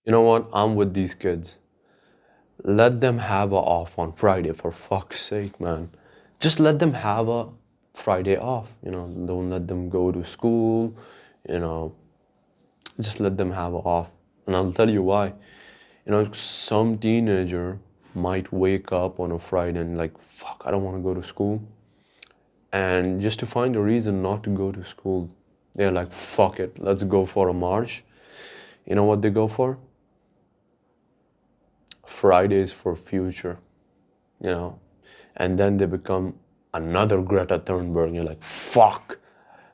You know what? I'm with these kids. Let them have a off on Friday, for fuck's sake, man. Just let them have a Friday off. Don't let them go to school. You know, just let them have a off. And I'll tell you why. Some teenager might wake up on a Friday and like, fuck, I don't want to go to school. And just to find a reason not to go to school, they're like, fuck it, let's go for a march. You know what they go for? Fridays for future, you know? And then they become another Greta Thunberg. You're like, fuck,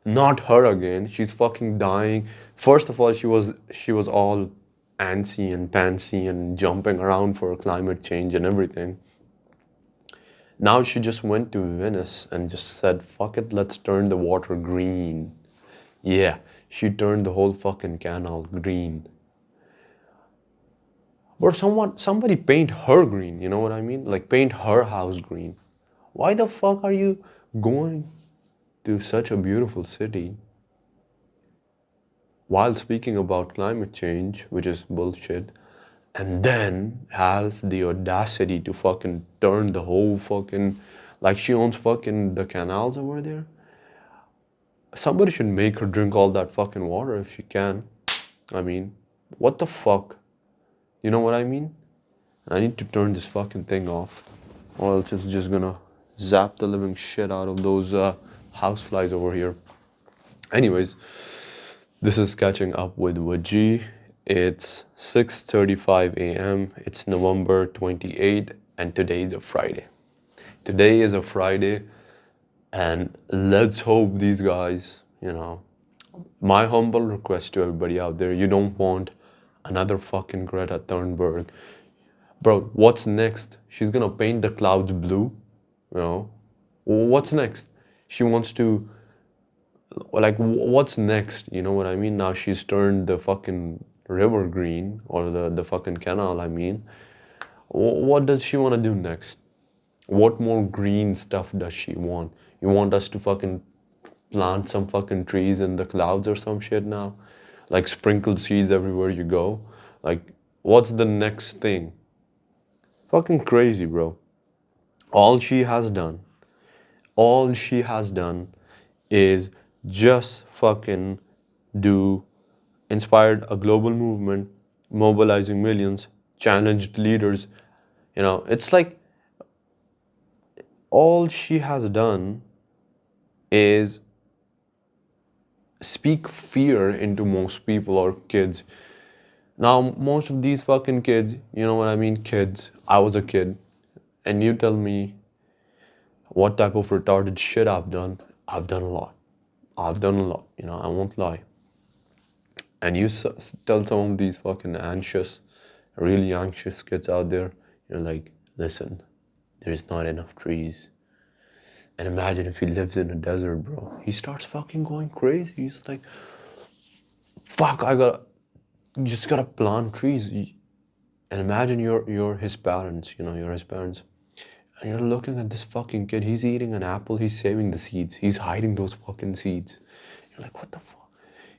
not her again. She's fucking dying. First of all, she was all antsy and pantsy and jumping around for climate change and everything. Now she just went to Venice and just said, fuck it, let's turn the water green. Yeah, she turned the whole fucking canal green. Or somebody paint her green, you know what I mean? Like paint her house green. Why the fuck are you going to such a beautiful city while speaking about climate change, which is bullshit, and then has the audacity to fucking turn the whole fucking, like she owns fucking the canals over there? Somebody should make her drink all that fucking water if she can. I mean, what the fuck? You know what I mean? I need to turn this fucking thing off, or else it's just gonna zap the living shit out of those houseflies over here. Anyways, this is catching up with Wajeeh. It's 6:35 a.m. It's November 28th, and today is a Friday. Today is a Friday, and let's hope these guys, my humble request to everybody out there, you don't want another fucking Greta Thunberg. Bro, what's next? She's gonna paint the clouds blue, you know? What's next? She wants to, like, what's next? You know what I mean? Now she's turned the fucking river green, or the fucking canal, I mean. What does she want to do next? What more green stuff does she want? You want us to fucking plant some fucking trees in the clouds or some shit now? Like sprinkle seeds everywhere you go? Like, what's the next thing? Fucking crazy, bro. All she has done, all she has done is just fucking do, inspired a global movement, mobilizing millions, challenged leaders. It's like all she has done is speak fear into most people or kids. Now, most of these fucking kids, you know what I mean? Kids. I was a kid. And you tell me what type of retarded shit I've done. I've done a lot. I've done a lot. I won't lie. And you tell some of these fucking anxious, really anxious kids out there, you're like, listen, there's not enough trees. And imagine if he lives in a desert, bro. He starts fucking going crazy. He's like, fuck, you just gotta plant trees. And imagine you're his parents, you're his parents. And you're looking at this fucking kid. He's eating an apple. He's saving the seeds. He's hiding those fucking seeds. You're like, what the fuck?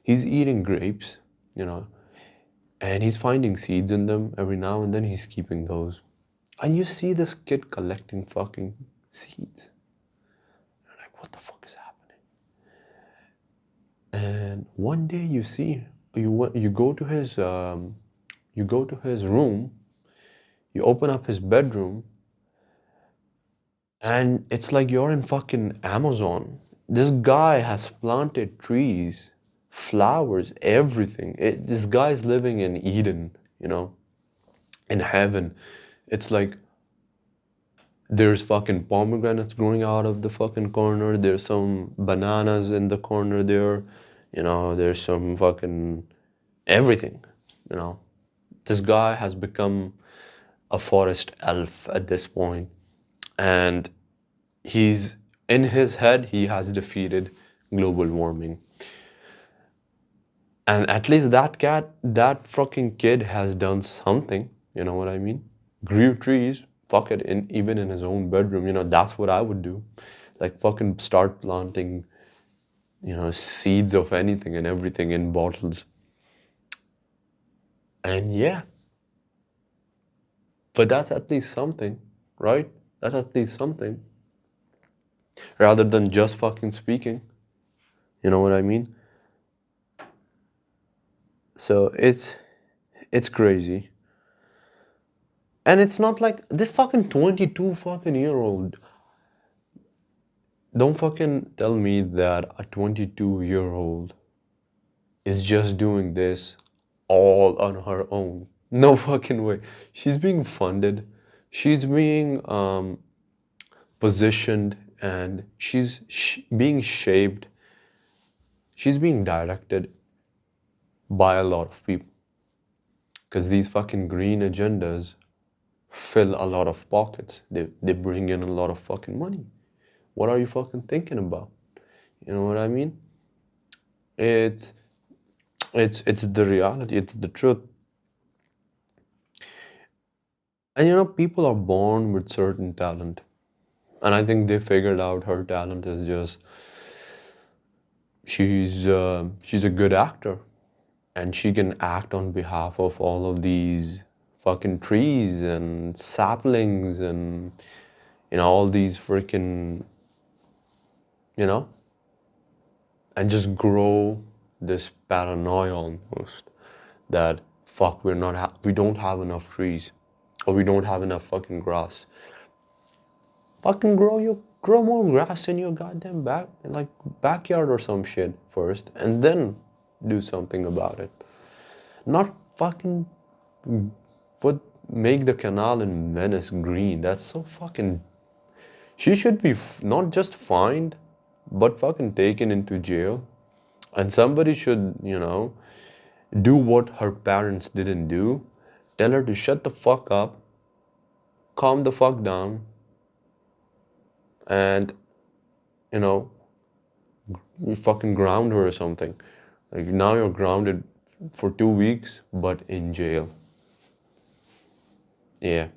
He's eating grapes, you know, and he's finding seeds in them every now and then. He's keeping those. And you see this kid collecting fucking seeds. You're like, what the fuck is happening? And one day you go to his room, you open up his bedroom, and it's like you're in fucking Amazon. This guy has planted trees, flowers, everything. This guy's living in Eden, in heaven. It's like there's fucking pomegranates growing out of the fucking corner. There's some bananas in the corner there. There's some fucking everything, you know. This guy has become a forest elf at this point, and he's in his head he has defeated global warming. And at least that fucking kid has done something, you know what I mean? Grew trees, fuck it, even in his own bedroom, that's what I would do. Like fucking start planting, seeds of anything and everything in bottles. And yeah, but that's at least something, right? That's at least something. Rather than just fucking speaking. You know what I mean? So it's crazy. And it's not like this fucking 22 fucking year old. Don't fucking tell me that a 22-year-old is just doing this all on her own. No fucking way. She's being funded. She's being positioned and she's being shaped. She's being directed by a lot of people. Because these fucking green agendas fill a lot of pockets. They bring in a lot of fucking money. What are you fucking thinking about? You know what I mean? It's it's the reality, it's the truth. And people are born with certain talent. And I think they figured out her talent is just she's a good actor. And she can act on behalf of all of these fucking trees and saplings and all these freaking you know and just grow this paranoia almost that fuck we don't have enough trees or we don't have enough fucking grass. Fucking grow more grass in your goddamn backyard or some shit first and then do something about it. Not fucking put make the canal in Venice green. That's so fucking. She should be not just fined, but fucking taken into jail. And somebody should, do what her parents didn't do. Tell her to shut the fuck up, calm the fuck down, and, you know, you fucking ground her or something. Like now you're grounded for 2 weeks, but in jail. Yeah.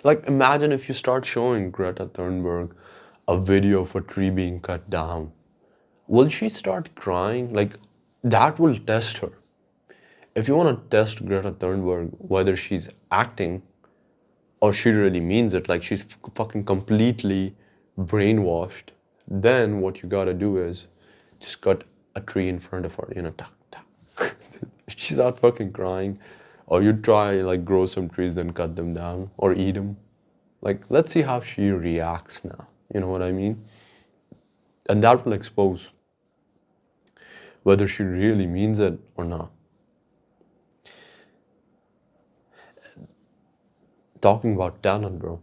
Like imagine if you start showing Greta Thunberg a video of a tree being cut down. Will she start crying? Like that will test her. If you want to test Greta Thunberg, whether she's acting or she really means it, like she's fucking completely brainwashed, then what you gotta do is just cut a tree in front of her, tuck, tuck. If she's not fucking crying, or you try like grow some trees, then cut them down or eat them. Like, let's see how she reacts now. You know what I mean? And that will expose whether she really means it or not. Talking about talent, bro.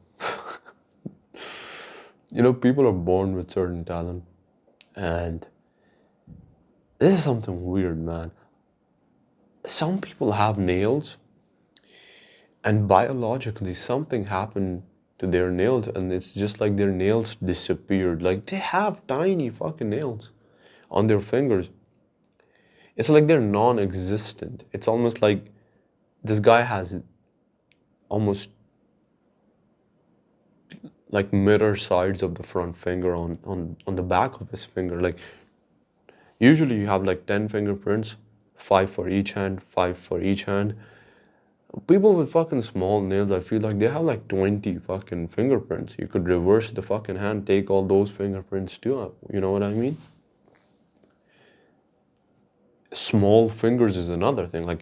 People are born with certain talent. And this is something weird, man. Some people have nails, and biologically, something happened to their nails, and it's just like their nails disappeared. Like, they have tiny fucking nails on their fingers. It's like they're non existent. It's almost like this guy has almost like mirror sides of the front finger on the back of his finger. Like usually you have like 10 fingerprints, 5 for each hand, 5 for each hand. People with fucking small nails, I feel like they have like 20 fucking fingerprints. You could reverse the fucking hand, take all those fingerprints too. You know what I mean? Small fingers is another thing. Like,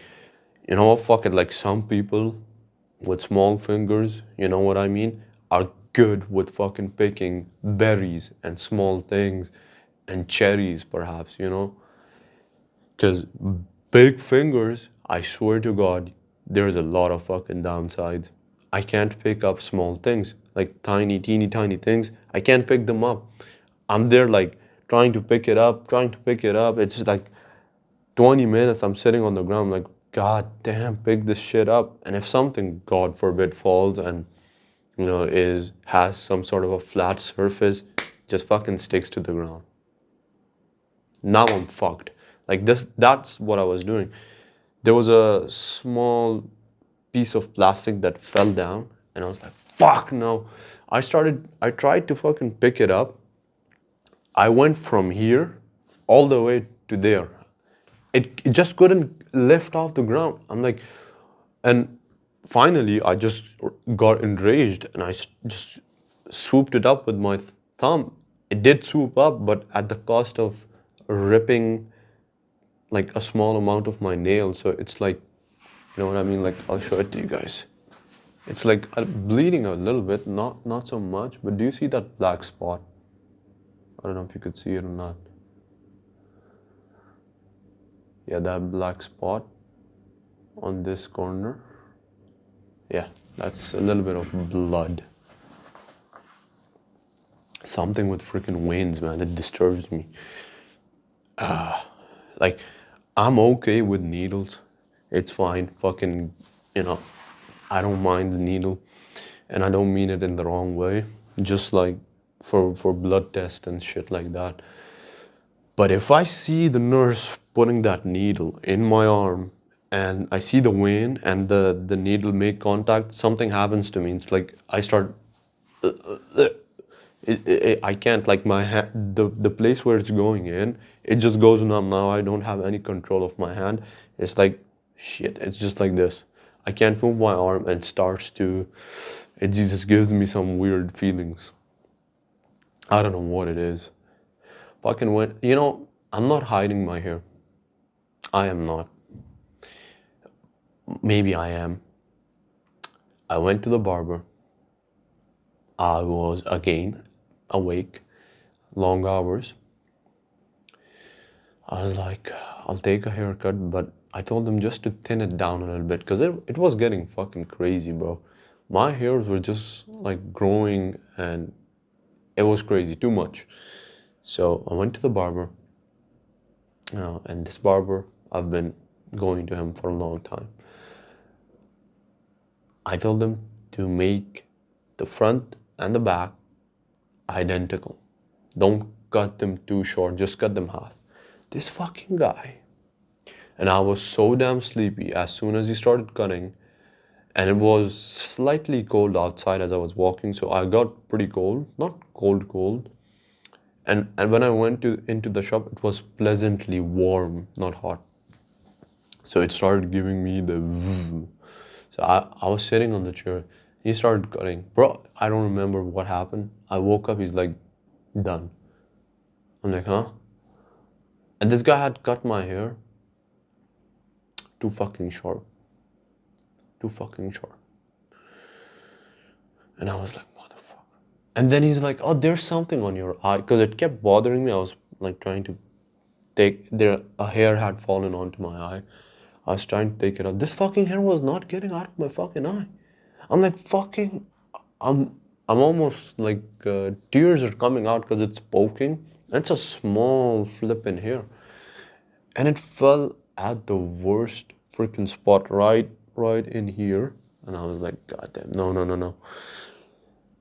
you know what? Fuck it. Like some people with small fingers, you know what I mean, are good with fucking picking berries and small things and cherries, perhaps, Because big fingers, I swear to God, there's a lot of fucking downsides. I can't pick up small things, like tiny, teeny, tiny things. I can't pick them up. I'm there like trying to pick it up, trying to pick it up. It's like 20 minutes I'm sitting on the ground like, God damn, pick this shit up. And if something, God forbid, falls and is has some sort of a flat surface, just fucking sticks to the ground. Now I'm fucked. Like this, that's what I was doing. There was a small piece of plastic that fell down, and I was like, fuck no. I tried to fucking pick it up. I went from here all the way to there. it just couldn't lift off the ground. I'm like, and finally, I just got enraged and just swooped it up with my thumb. It did swoop up, but at the cost of ripping like a small amount of my nail. So it's like, you know what I mean? Like, I'll show it to you guys. It's like bleeding a little bit, not so much. But do you see that black spot? I don't know if you could see it or not. Yeah, that black spot on this corner. Yeah, that's a little bit of blood. Something with freaking veins, man. It disturbs me. Like, I'm okay with needles. It's fine. Fucking, you know, I don't mind the needle, and I don't mean it in the wrong way. Just like for blood tests and shit like that. But if I see the nurse putting that needle in my arm and I see the vein and the needle make contact, something happens to me. It's like I start I can't like my hand, the place where it's going in, it just goes numb. Now I don't have any control of my hand. It's like shit. It's just like this. I can't move my arm and starts to. It just gives me some weird feelings. I don't know what it is. Fucking when you know, I'm not hiding my hair. I am not. Maybe I am. I went to the barber. I was again awake, long hours. I was like, I'll take a haircut, but I told them just to thin it down a little bit because it was getting fucking crazy, bro. My hairs were just like growing and it was crazy, too much. So I went to the barber, you know, and this barber, I've been going to him for a long time. I told them to make the front and the back identical. Don't cut them too short, just cut them half. This fucking guy, and I was so damn sleepy as soon as he started cutting, and it was slightly cold outside as I was walking, so I got pretty cold, not cold cold. And when I went to into the shop, it was pleasantly warm, not hot. So it started giving me the zzz. So I was sitting on the chair. He started cutting. Bro, I don't remember what happened. I woke up, he's like, done. I'm like, huh? And this guy had cut my hair too fucking short. Too fucking short. And I was like, motherfucker. And then he's like, oh, there's something on your eye. Because it kept bothering me. I was like trying to a hair had fallen onto my eye. I was trying to take it out. This fucking hair was not getting out of my fucking eye. I'm like, fucking, I'm, I'm almost like tears are coming out because it's poking. It's a small flip in here. And it fell at the worst freaking spot right in here. And I was like, God damn, no, no, no, no.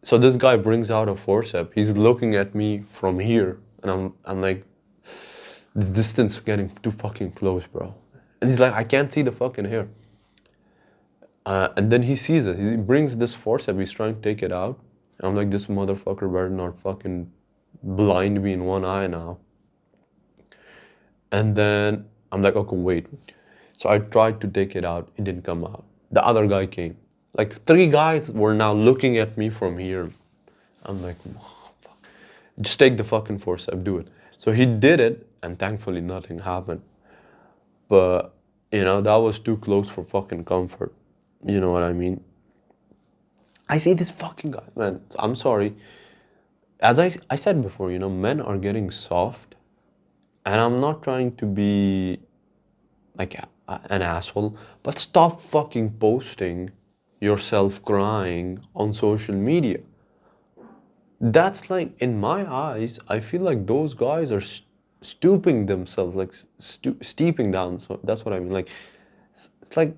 So this guy brings out a forceps. He's looking at me from here, and I'm like, the distance getting too fucking close, bro. And he's like, I can't see the fucking hair. And then he sees it. He brings this forceps. He's trying to take it out. And I'm like, this motherfucker better not fucking blind me in one eye now. And then I'm like, okay, wait. So I tried to take it out. It didn't come out. The other guy came. Like three guys were now looking at me from here. I'm like, oh, fuck. Just take the fucking forceps, do it. So he did it, and thankfully nothing happened. But, you know, that was too close for fucking comfort. You know what I mean? I see this fucking guy, man. I'm sorry. As I said before, you know, men are getting soft, and I'm not trying to be like an asshole, but stop fucking posting yourself crying on social media. That's like, in my eyes, I feel like those guys are stooping themselves, like steeping down. So that's what I mean. Like, it's like,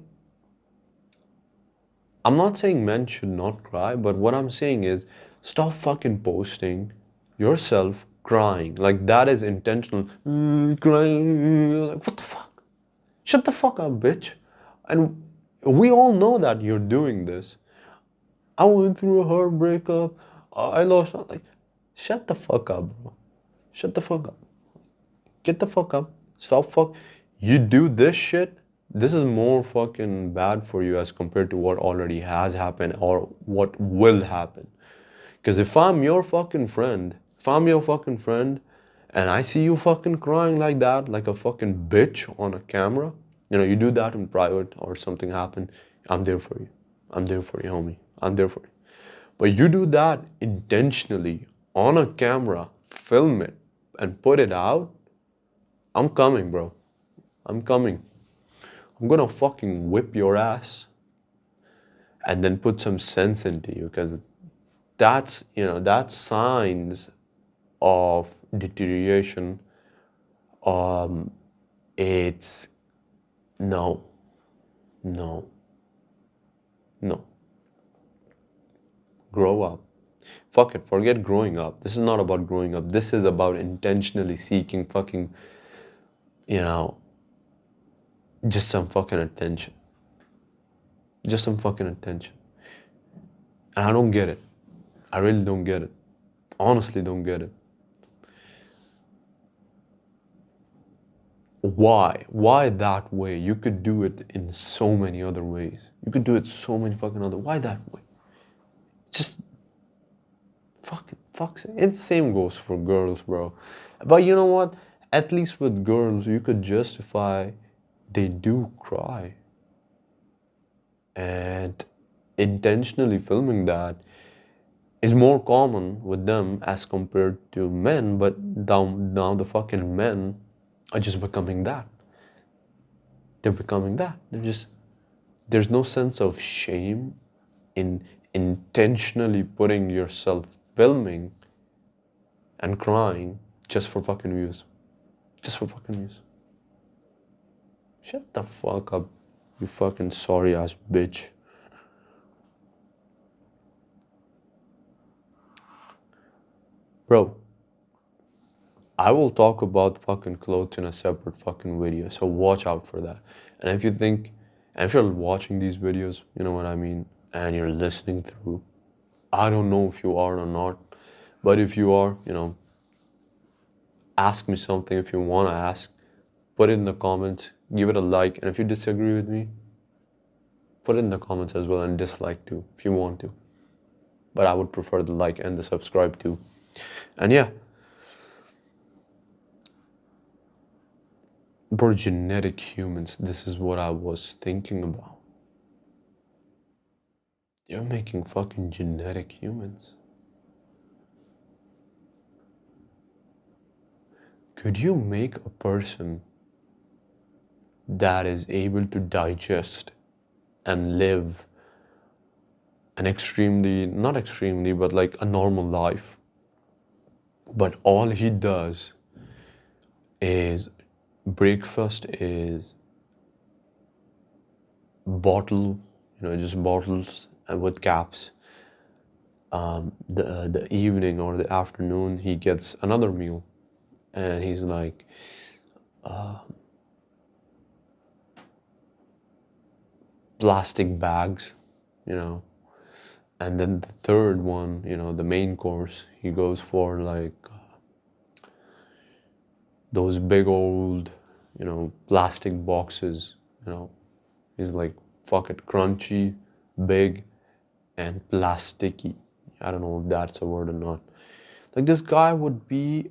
I'm not saying men should not cry, but what I'm saying is stop fucking posting yourself crying. Like, that is intentional. Crying. Like, what the fuck? Shut the fuck up, bitch. And we all know that you're doing this. I went through a heartbreak up. I lost. Like, shut the fuck up, bro. Shut the fuck up. Get the fuck up. Stop fuck. You do this shit, this is more fucking bad for you as compared to what already has happened or what will happen. Because if I'm your fucking friend, if I'm your fucking friend and I see you fucking crying like that, like a fucking bitch on a camera, you know, you do that in private or something happened, I'm there for you. I'm there for you, homie. I'm there for you. But you do that intentionally on a camera, film it, and put it out, I'm coming, bro. I'm coming. I'm gonna fucking whip your ass and then put some sense into you because that's, you know, that's signs of deterioration. Um, it's no, no, no. Grow up. Fuck it, forget growing up. This is not about growing up. This is about intentionally seeking fucking, you know, just some fucking attention. Just some fucking attention. And I don't get it. I really don't get it. Honestly, don't get it. Why? Why that way? You could do it in so many other ways. You could do it so many fucking other. Why that way? Just fucking fuck's sake. It same goes for girls, bro. But you know what? At least with girls, you could justify they do cry. And intentionally filming that is more common with them as compared to men, but now the fucking men are just becoming that. They're becoming that. There's no sense of shame in intentionally putting yourself filming and crying just for fucking views. Just for fucking views. Shut the fuck up, you fucking sorry ass bitch. Bro, I will talk about fucking clothes in a separate fucking video, so watch out for that. And if you think, and if you're watching these videos, you know what I mean, and you're listening through, I don't know if you are or not, but if you are, you know, ask me something if you want to ask. Put it in the comments, give it a like, and if you disagree with me, put it in the comments as well and dislike too if you want to. But I would prefer the like and the subscribe too. And yeah, bro, genetic humans, this is what I was thinking about. You're making fucking genetic humans. Could you make a person that is able to digest and live an extremely, not extremely, but like a normal life, but all he does is breakfast is bottle, you know, just bottles and with caps. The evening or the afternoon, he gets another meal, and he's like plastic bags, you know. And then the third one, you know, the main course, he goes for like those big old, you know, plastic boxes, you know. He's like, fuck it, crunchy, big, and plasticky. I don't know if that's a word or not. Like this guy would be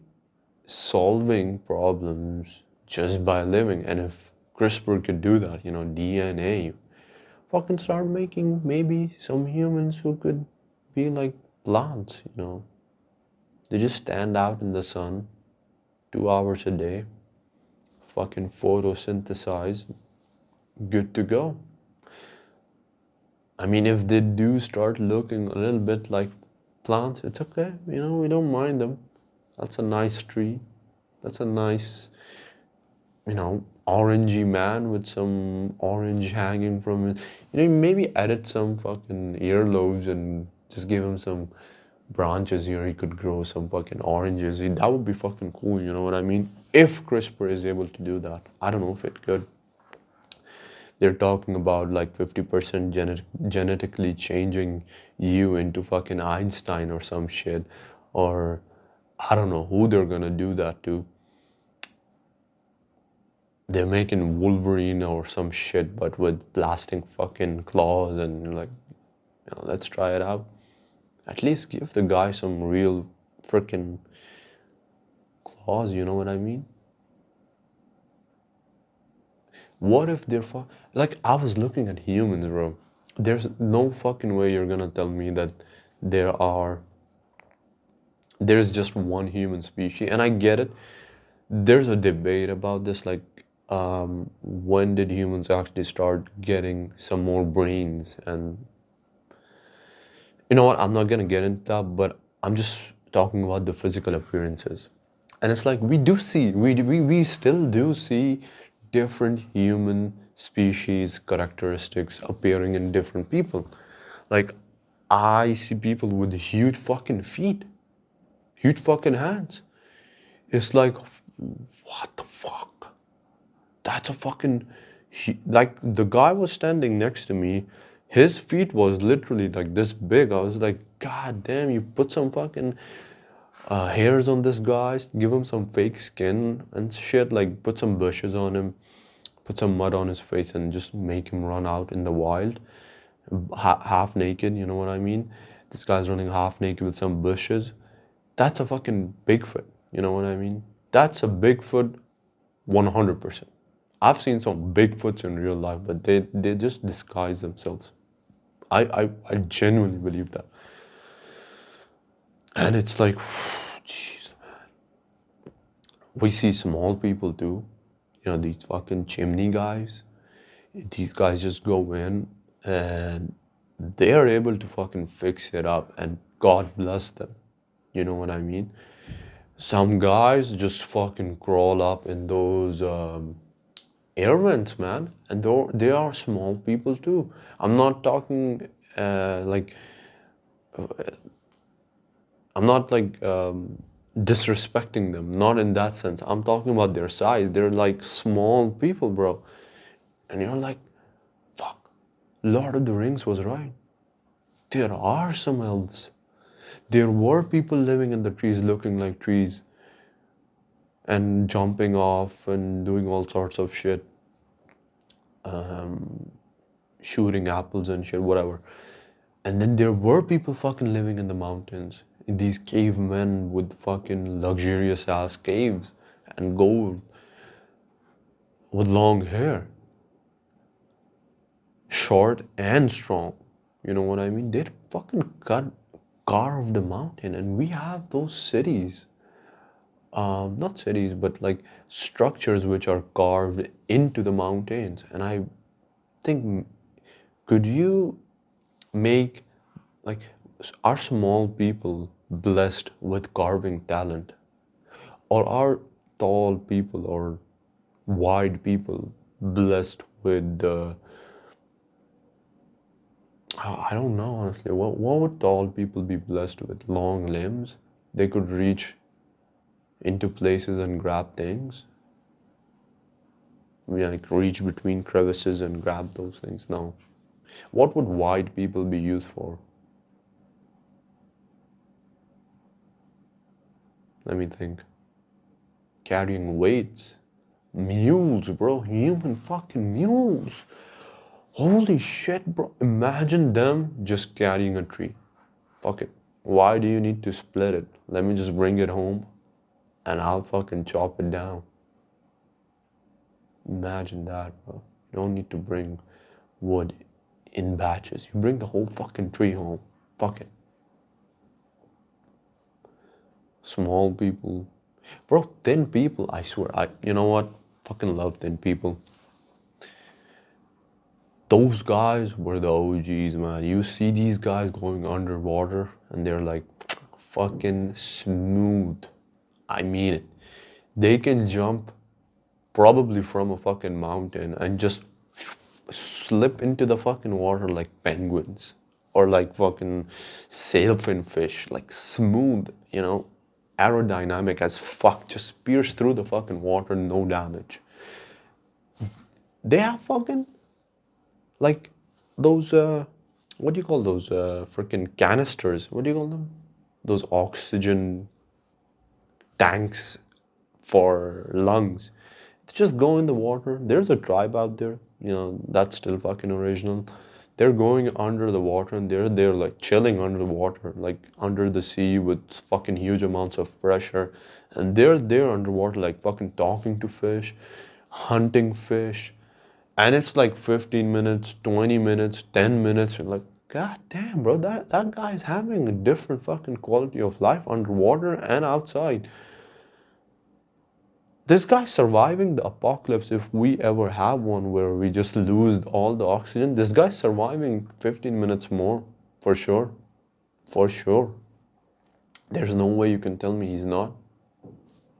solving problems just by living. And if CRISPR could do that, you know, DNA, fucking start making maybe some humans who could be like plants, you know. They just stand out in the sun 2 hours a day, fucking photosynthesize, good to go. I mean, if they do start looking a little bit like plants, it's okay. You know, we don't mind them. That's a nice tree. That's a nice, you know, orangey man with some orange hanging from it. You know, maybe edit some fucking earlobes and just give him some branches here. He could grow some fucking oranges. That would be fucking cool, you know what I mean? If CRISPR is able to do that. I don't know if it could. They're talking about like 50% genetically changing you into fucking Einstein or some shit. Or I don't know who they're gonna do that to. they're making Wolverine or some shit, but with plastic fucking claws and like, let's try it out. At least give the guy some real freaking claws, you know what I mean? What if they're like I was looking at humans, bro. There's no fucking way you're gonna tell me that there are there's just one human species, and I get it. There's a debate about this, like when did humans actually start getting some more brains? And you know what? I'm not gonna get into that, but I'm just talking about the physical appearances. And it's like we still do see different human species characteristics appearing in different people. Like I see people with huge fucking feet, huge fucking hands. It's like, what the fuck? That's a fucking, like the guy was standing next to me. His feet was literally like this big. I was like, God damn, you put some fucking hairs on this guy, give him some fake skin and shit, like put some bushes on him, put some mud on his face, and just make him run out in the wild, half naked, you know what I mean? This guy's running half naked with some bushes. That's a fucking Bigfoot, you know what I mean? That's a Bigfoot 100%. I've seen some Bigfoots in real life, but they just disguise themselves. I genuinely believe that. And it's like, jeez, we see small people too. You know, these fucking chimney guys. These guys just go in and they are able to fucking fix it up, and God bless them. You know what I mean? Some guys just fucking crawl up in those air vents, man. And they are small people too. I'm not talking like I'm not like disrespecting them, not in that sense. I'm talking about their size. They're like small people, bro. And you're like, fuck, Lord of the Rings was right. There are some elves. There were people living in the trees looking like trees and jumping off and doing all sorts of shit, shooting apples and shit, whatever. And then there were people fucking living in the mountains, in these cavemen with fucking luxurious ass caves and gold with long hair, short and strong. You know what I mean? They fucking carved the mountain, and we have those cities. Not cities, but like structures which are carved into the mountains. And I think, could you make like are small people blessed with carving talent, or are tall people or wide people blessed with the I don't know honestly. What would tall people be blessed with? Long limbs? They could reach into places and grab things. Yeah, like reach between crevices and grab those things. No. What would wide people be used for? Let me think. Carrying weights. Mules, bro. Human fucking mules. Holy shit, bro. Imagine them just carrying a tree. Fuck it. Why do you need to split it? Let me just bring it home and I'll fucking chop it down. Imagine that, bro. You don't need to bring wood in batches. You bring the whole fucking tree home. Fuck it. Small people. Bro, thin people, I swear. You know what? Fucking love thin people. Those guys were the OGs, man. You see these guys going underwater and they're like fucking smooth. I mean it. They can jump probably from a fucking mountain and just slip into the fucking water like penguins or like fucking sailfin fish, like smooth, aerodynamic as fuck, just pierce through the fucking water, no damage. They have fucking like those what do you call those freaking canisters? What do you call them? Those oxygen tanks for lungs. Just go in the water. There's a tribe out there, that's still fucking original. They're going under the water and they're like chilling under the water, like under the sea with fucking huge amounts of pressure. And they're there underwater, like fucking talking to fish, hunting fish. And it's like 15 minutes, 20 minutes, 10 minutes. You're like, God damn, bro, that guy's having a different fucking quality of life underwater and outside. This guy's surviving the apocalypse if we ever have one where we just lose all the oxygen. This guy's surviving 15 minutes more, for sure. For sure. There's no way you can tell me he's not.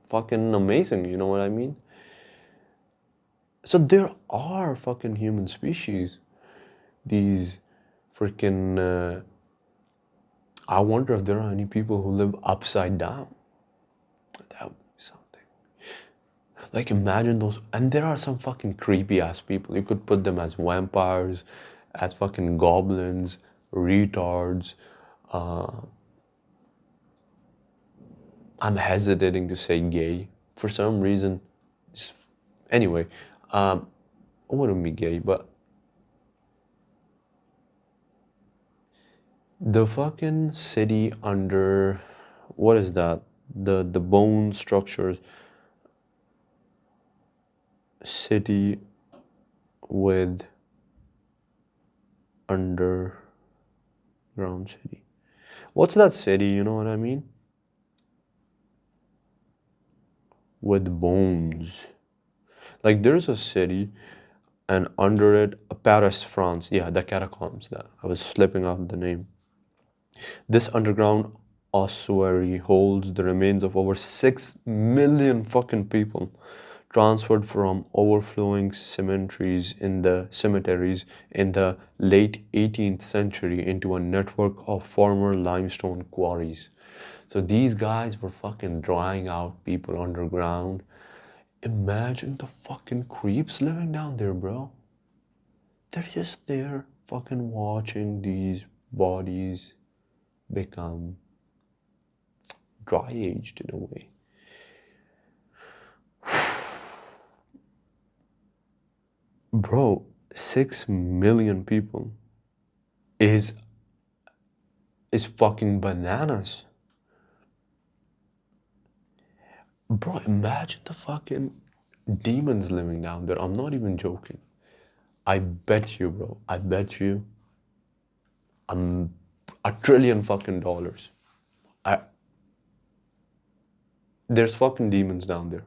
Fucking amazing, you know what I mean? So there are fucking human species. These freaking. I wonder if there are any people who live upside down. That would be something. Like imagine those, and there are some fucking creepy ass people. You could put them as vampires, as fucking goblins, retards. Uh, I'm hesitating to say gay for some reason. Anyway, I wouldn't be gay, but the fucking city under, what is that? The bone structures, city with underground city. What's that city? You know what I mean? With bones. Like there's a city, and under it, Paris, France. Yeah, the catacombs. That I was slipping off the name. This underground ossuary holds the remains of over 6 million fucking people transferred from overflowing cemeteries in the late 18th century into a network of former limestone quarries. So these guys were fucking drying out people underground. Imagine the fucking creeps living down there, bro. They're just there fucking watching these bodies become dry aged in a way. Bro, 6 million people is is fucking bananas. Bro, imagine the fucking demons living down there. I'm not even joking. I bet you, bro. I bet you a trillion fucking dollars. I There's fucking demons down there.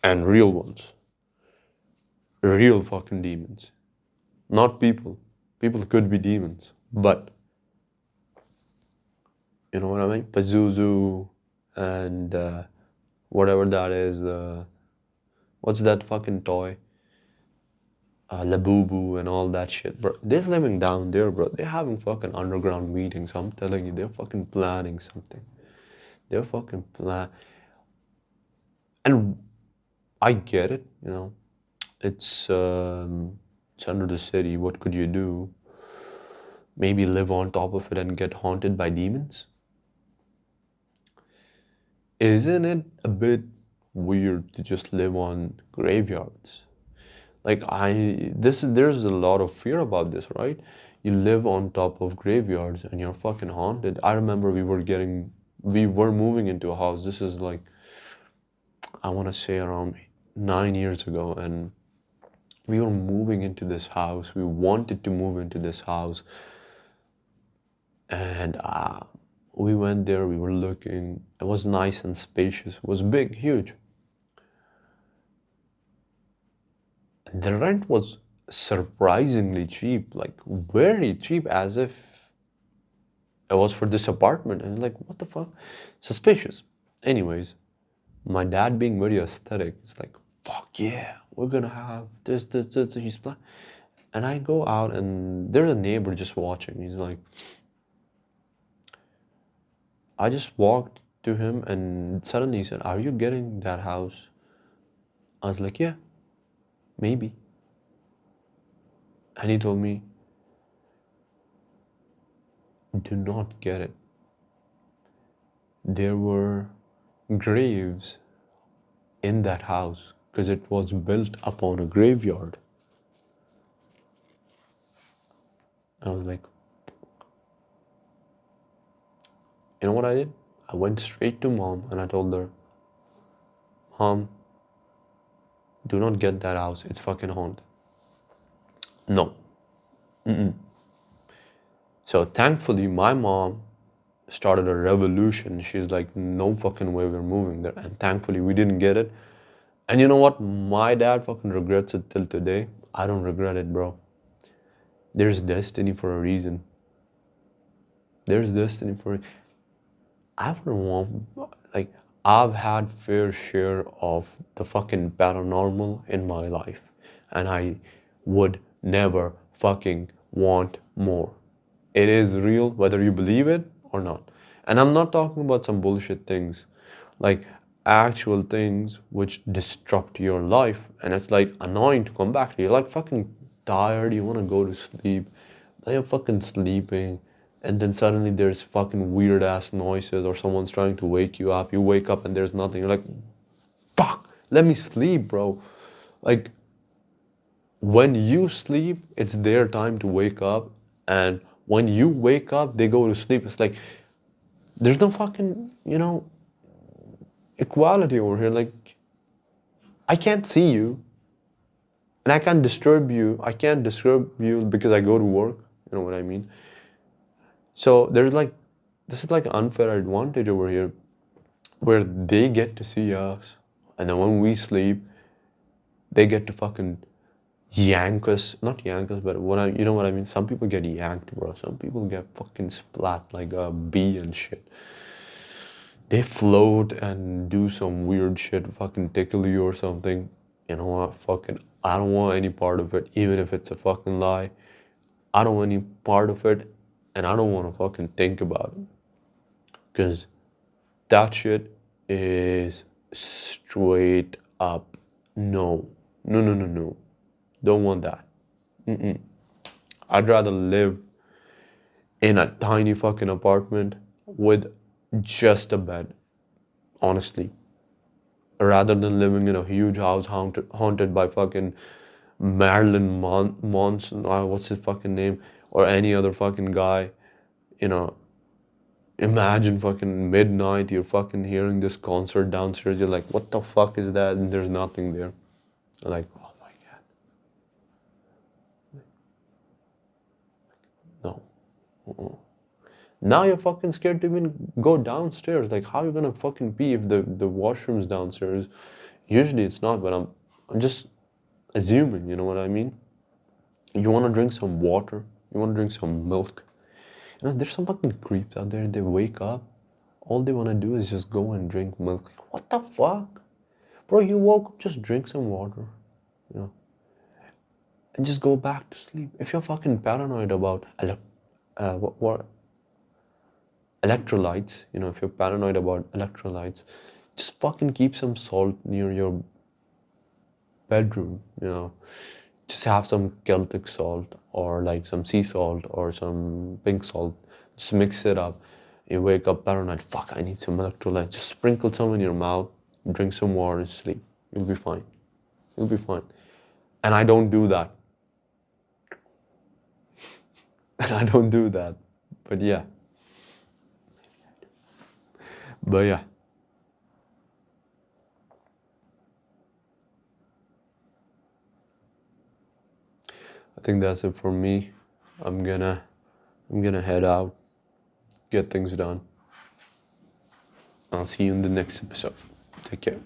And real ones. Real fucking demons. Not people. People could be demons. But you know what I mean? Pazuzu and whatever that is. What's that fucking toy? Labubu and all that shit, bro. They're living down there, bro. They're having fucking underground meetings. I'm telling you, they're fucking planning something. They're fucking plan. And I get it, It's under the city. What could you do? Maybe live on top of it and get haunted by demons? Isn't it a bit weird to just live on graveyards? Like there's a lot of fear about this, right? You live on top of graveyards and you're fucking haunted. I remember we were moving into a house. This is like, I want to say around 9 years ago, and we were moving into this house. We wanted to move into this house, and we went there. We were looking. It was nice and spacious. It was big, huge. The rent was surprisingly cheap, like very cheap, as if it was for this apartment. And like, what the fuck? Suspicious. Anyways, my dad being very aesthetic, it's like, fuck yeah, we're gonna have this. He's plan. And I go out and there's a neighbor just watching. He's like, I just walked to him and suddenly he said, are you getting that house? I was like, yeah, maybe. And he told me, do not get it. There were graves in that house. because it was built upon a graveyard. I was like, you know what I did? I went straight to mom and I told her, Mom, do not get that house. It's fucking haunted. No. So thankfully, my mom started a revolution. She's like, no fucking way we're moving there. And thankfully, we didn't get it. And you know what? My dad fucking regrets it till today. I don't regret it, bro. There's destiny for a reason. There's destiny for it. I wouldn't want, like, I've had fair share of the fucking paranormal in my life. And I would never fucking want more. It is real, whether you believe it or not. And I'm not talking about some bullshit things, like actual things which disrupt your life. And it's like annoying to come back to. You're like fucking tired, you want to go to sleep, then you're fucking sleeping. And then suddenly there's fucking weird ass noises or someone's trying to wake you up. You wake up and there's nothing. You're like, fuck, let me sleep, bro. Like, when you sleep, it's their time to wake up. And when you wake up, they go to sleep. It's like, there's no fucking, equality over here. Like, I can't see you and I can't disturb you. I can't disturb you because I go to work. You know what I mean? So there's like, this is like an unfair advantage over here where they get to see us. And then when we sleep, they get to fucking yank us, not yank us, but you know what I mean? Some people get yanked, bro. Some people get fucking splat like a bee and shit. They float and do some weird shit, fucking tickle you or something. You know what? Fucking, I don't want any part of it, even if it's a fucking lie. I don't want any part of it, and I don't want to fucking think about it. Because that shit is straight up no. No, no, no, no. Don't want that. I'd rather live in a tiny fucking apartment with just a bed, honestly, rather than living in a huge house haunted by fucking Marilyn Manson, what's his fucking name, or any other fucking guy. You know, imagine fucking midnight, you're fucking hearing this concert downstairs, you're like, what the fuck is that? And there's nothing there. Like, oh my God, no. Now you're fucking scared to even go downstairs. Like, how you gonna fucking pee if the washroom's downstairs? Usually it's not, but I'm just assuming, you know what I mean? You wanna drink some water, you wanna drink some milk. There's some fucking creeps out there, they wake up, all they wanna do is just go and drink milk. Like, what the fuck? Bro, you woke up, just drink some water, you know, and just go back to sleep. If you're fucking paranoid about what electrolytes, if you're paranoid about electrolytes, just fucking keep some salt near your bedroom, Just have some Celtic salt or like some sea salt or some pink salt. Just mix it up. You wake up paranoid, fuck, I need some electrolytes. Just sprinkle some in your mouth, drink some water, and sleep. You'll be fine. You'll be fine. And I don't do that. And I don't do that. But yeah. But yeah. I think that's it for me. I'm gonna head out, get things done. I'll see you in the next episode. Take care.